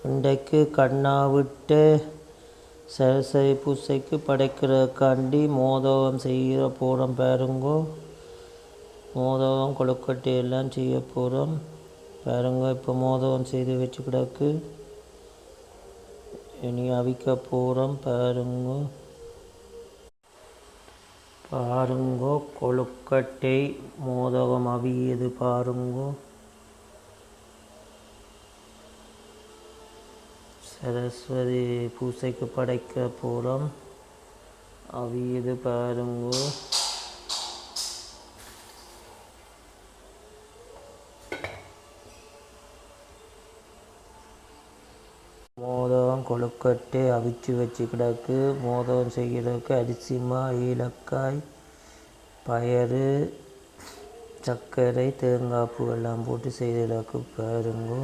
இன்றைக்கு கண்ணா விட்டு சரஸ்வதி பூசைக்கு படைக்கிறதுக்காண்டி மோதகம் செய்ய போகிறோம் பாருங்கோ. மோதகம் கொழுக்கட்டை எல்லாம் செய்ய போகிறோம் பாருங்க. இப்போ மோதகம் செய்து வச்சு கிடக்கு, இனி அவிக்க போகிறோம் பாருங்கோ. பாருங்கோ கொழுக்கட்டை மோதகம் அவியது பாருங்கோ. சரஸ்வதி பூசைக்கு படைக்க போகிறோம், அவியது பாருங்கோ. மோதகம் கொழுக்கட்டை அவிச்சு வச்சு கிடக்கு. மோதகம் செய்கிறதுக்கு அரிசிமா, ஏலக்காய், பயறு, சர்க்கரை, தேங்காய் பூ எல்லாம் போட்டு செய்கிறதுக்கு பாருங்கோ.